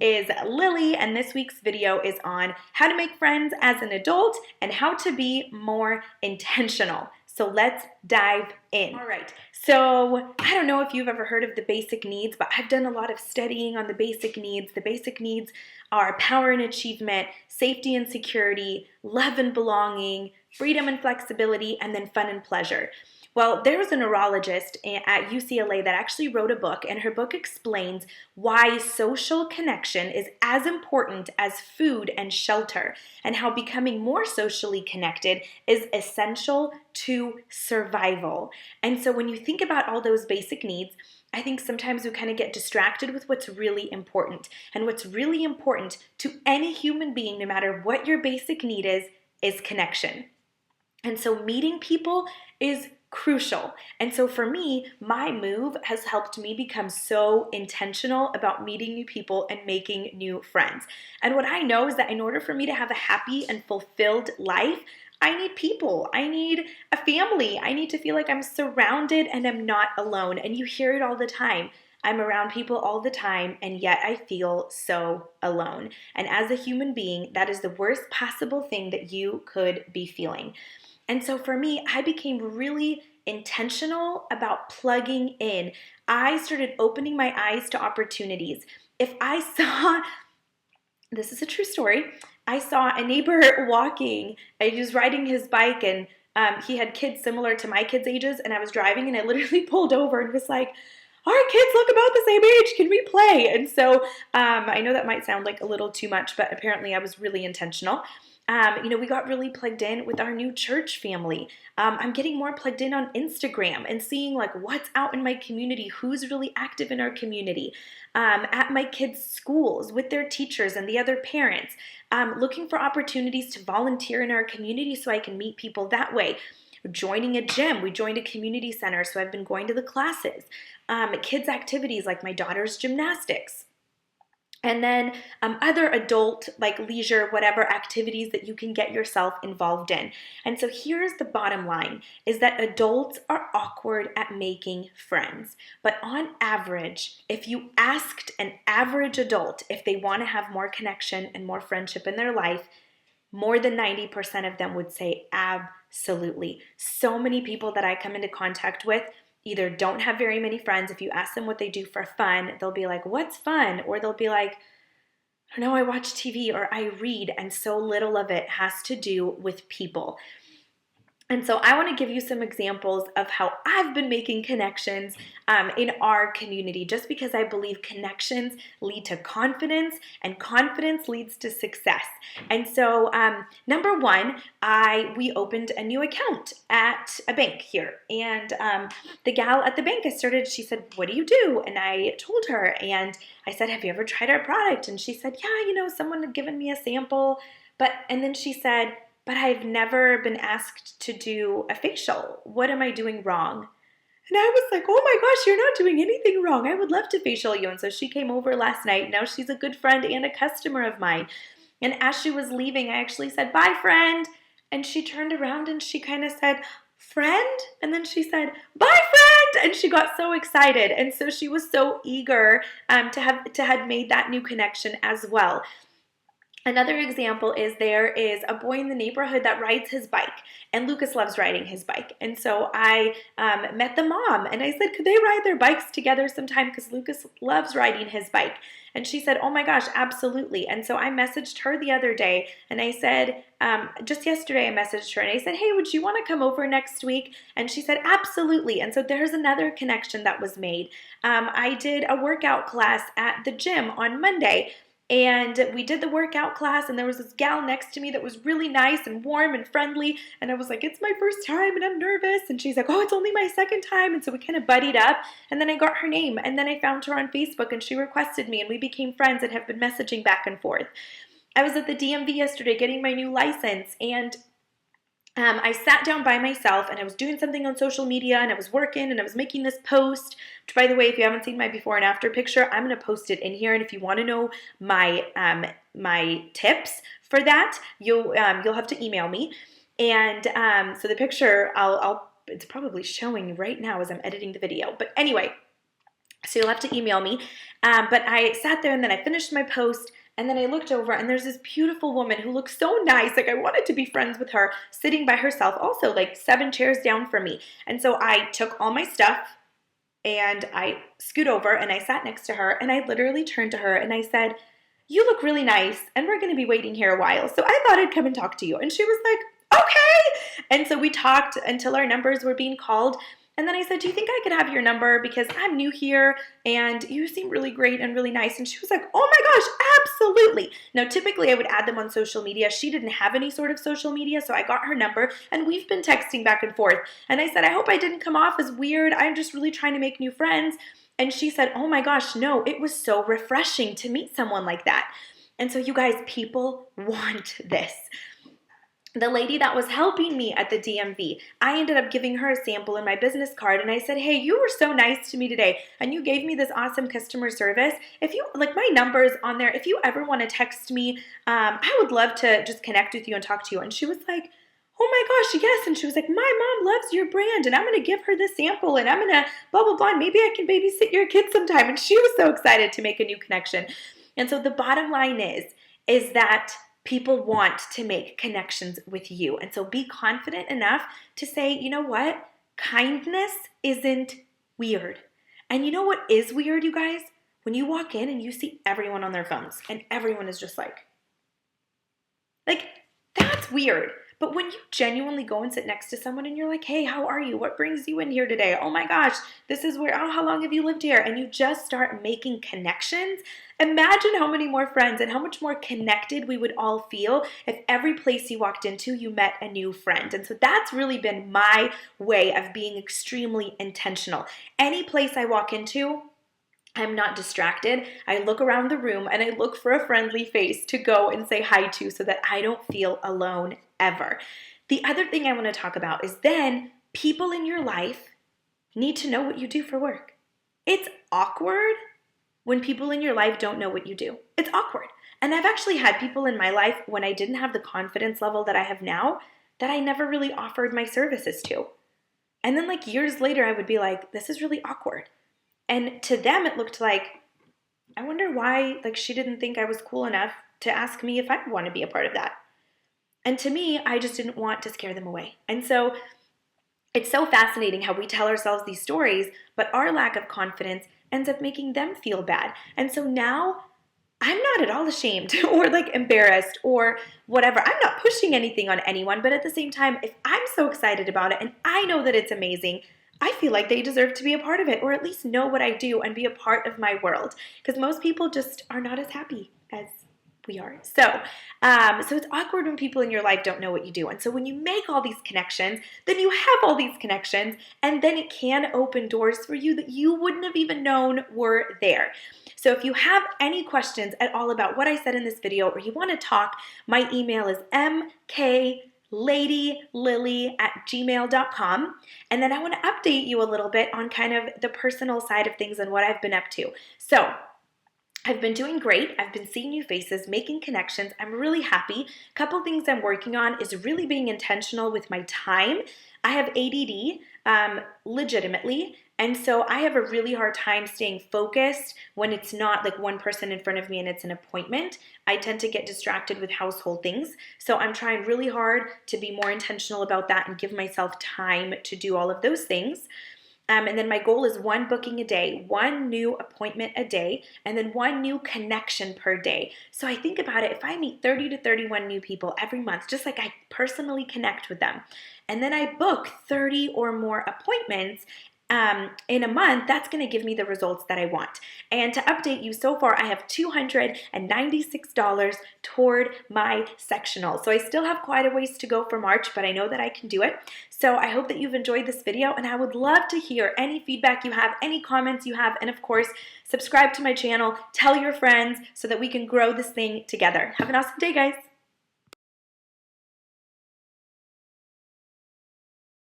is Lily, and this week's video is on how to make friends as an adult and how to be more intentional. So let's dive in. All right, so I don't know if you've ever heard of the basic needs, but I've done a lot of studying on the basic needs. The basic needs are power and achievement, safety and security, love and belonging, freedom and flexibility, and then fun and pleasure. Well, there was a neurologist at UCLA that actually wrote a book, and her book explains why social connection is as important as food and shelter, and how becoming more socially connected is essential to survival. And so when you think about all those basic needs, I think sometimes we kind of get distracted with what's really important. And what's really important to any human being, no matter what your basic need is connection. And so meeting people is crucial. And so for me, my move has helped me become so intentional about meeting new people and making new friends. And what I know is that in order for me to have a happy and fulfilled life, I need people. I need a family. I need to feel like I'm surrounded and I'm not alone. And you hear it all the time. I'm around people all the time, and yet I feel so alone. And as a human being, that is the worst possible thing that you could be feeling. And so for me, I became really intentional about plugging in. I started opening my eyes to opportunities. If I saw, this is a true story, I saw a neighbor walking, and he was riding his bike, and he had kids similar to my kids' ages, and I was driving, and I literally pulled over and was like, our kids look about the same age, can we play? And so I know that might sound like a little too much, but apparently I was really intentional. We got really plugged in with our new church family. I'm getting more plugged in on Instagram and seeing like what's out in my community, who's really active in our community, at my kids' schools with their teachers and the other parents, looking for opportunities to volunteer in our community so I can meet people that way. Joining a gym. We joined a community center, so I've been going to the classes. Kids' activities like my daughter's gymnastics. And then other adult, like leisure, whatever activities that you can get yourself involved in. And so here's the bottom line, is that adults are awkward at making friends. But on average, if you asked an average adult if they want to have more connection and more friendship in their life, more than 90% of them would say absolutely. So many people that I come into contact with either don't have very many friends. If you ask them what they do for fun, they'll be like, what's fun? Or they'll be like, I know I watch TV or I read, and so little of it has to do with people. And so I want to give you some examples of how I've been making connections in our community, just because I believe connections lead to confidence and confidence leads to success. And so number one, we opened a new account at a bank here. And the gal at the bank she said, what do you do? And I told her, and I said, have you ever tried our product? And she said, yeah, someone had given me a sample. And then she said, but I've never been asked to do a facial. What am I doing wrong? And I was like, oh my gosh, you're not doing anything wrong. I would love to facial you. And so she came over last night. Now she's a good friend and a customer of mine. And as she was leaving, I actually said, bye, friend. And she turned around and she kind of said, friend? And then she said, bye, friend. And she got so excited. And so she was so eager to have made that new connection as well. Another example is there is a boy in the neighborhood that rides his bike, and Lucas loves riding his bike. And so I met the mom, and I said, could they ride their bikes together sometime, because Lucas loves riding his bike. And she said, oh my gosh, absolutely. And so I messaged her the other day, and I said, just yesterday I messaged her, and I said, hey, would you want to come over next week? And she said, absolutely. And so there's another connection that was made. I did a workout class at the gym on Monday. And we did the workout class, and there was this gal next to me that was really nice and warm and friendly. And I was like, it's my first time and I'm nervous. And she's like, oh, it's only my second time. And so we kind of buddied up, and then I got her name, and then I found her on Facebook, and she requested me, and we became friends and have been messaging back and forth. I was at the DMV yesterday getting my new license, and I sat down by myself, and I was doing something on social media, and I was working, and I was making this post, which, by the way, if you haven't seen my before and after picture, I'm going to post it in here. And if you want to know my tips for that, you'll have to email me. And so the picture, it's probably showing right now as I'm editing the video. But anyway, So you'll have to email me. But I sat there and then I finished my post. And then I looked over and there's this beautiful woman who looks so nice. Like I wanted to be friends with her, sitting by herself, also like 7 chairs down from me. And so I took all my stuff and I scoot over and I sat next to her and I literally turned to her and I said, "You look really nice and we're going to be waiting here a while. So I thought I'd come and talk to you." And she was like, "Okay." And so we talked until our numbers were being called. And then I said, "Do you think I could have your number? Because I'm new here and you seem really great and really nice." And she was like, "Oh my gosh, absolutely." Now, typically I would add them on social media. She didn't have any sort of social media, so I got her number and we've been texting back and forth. And I said, "I hope I didn't come off as weird. I'm just really trying to make new friends." And she said, "Oh my gosh, no, it was so refreshing to meet someone like that." And so you guys, people want this. The lady that was helping me at the DMV, I ended up giving her a sample in my business card and I said, "Hey, you were so nice to me today and you gave me this awesome customer service. If you, like, my number's on there. If you ever want to text me, I would love to just connect with you and talk to you." And she was like, "Oh my gosh, yes." And she was like, "My mom loves your brand and I'm going to give her this sample and I'm going to blah, blah, blah. And maybe I can babysit your kids sometime." And she was so excited to make a new connection. And so the bottom line is that people want to make connections with you. And so be confident enough to say, "You know what? Kindness isn't weird." And you know what is weird, you guys? When you walk in and you see everyone on their phones and everyone is just like, that's weird. But when you genuinely go and sit next to someone and you're like, "Hey, how are you? What brings you in here today? Oh my gosh, this is where, oh, how long have you lived here?" And you just start making connections. Imagine how many more friends and how much more connected we would all feel if every place you walked into, you met a new friend. And so that's really been my way of being extremely intentional. Any place I walk into, I'm not distracted. I look around the room and I look for a friendly face to go and say hi to so that I don't feel alone ever. The other thing I want to talk about is then people in your life need to know what you do for work. It's awkward when people in your life don't know what you do. It's awkward. And I've actually had people in my life when I didn't have the confidence level that I have now that I never really offered my services to. And then like years later, I would be like, "This is really awkward." And to them, it looked like, I wonder why like she didn't think I was cool enough to ask me if I want to be a part of that. And to me, I just didn't want to scare them away. And so it's so fascinating how we tell ourselves these stories, but our lack of confidence ends up making them feel bad. And so now I'm not at all ashamed or like embarrassed or whatever. I'm not pushing anything on anyone, but at the same time, if I'm so excited about it and I know that it's amazing, I feel like they deserve to be a part of it or at least know what I do and be a part of my world, because most people just are not as happy as we are. So it's awkward when people in your life don't know what you do. And so when you make all these connections, then you have all these connections, and then it can open doors for you that you wouldn't have even known were there. So if you have any questions at all about what I said in this video or you want to talk, my email is mklady@gmail.com. And then I want to update you a little bit on kind of the personal side of things and what I've been up to. So I've been doing great. I've been seeing new faces, making connections. I'm really happy. A couple things I'm working on is really being intentional with my time. I have ADD, legitimately. And so I have a really hard time staying focused when it's not like one person in front of me and it's an appointment. I tend to get distracted with household things. So I'm trying really hard to be more intentional about that and give myself time to do all of those things. And then my goal is 1 booking a day, 1 new appointment a day, and then 1 new connection per day. So I think about it, if I meet 30 to 31 new people every month, just like I personally connect with them, and then I book 30 or more appointments in a month, that's going to give me the results that I want. And to update you, so far I have $296 toward my sectional. So I still have quite a ways to go for March, but I know that I can do it. So I hope that you've enjoyed this video, and I would love to hear any feedback you have, any comments you have, and of course, subscribe to my channel, tell your friends so that we can grow this thing together. Have an awesome day, guys.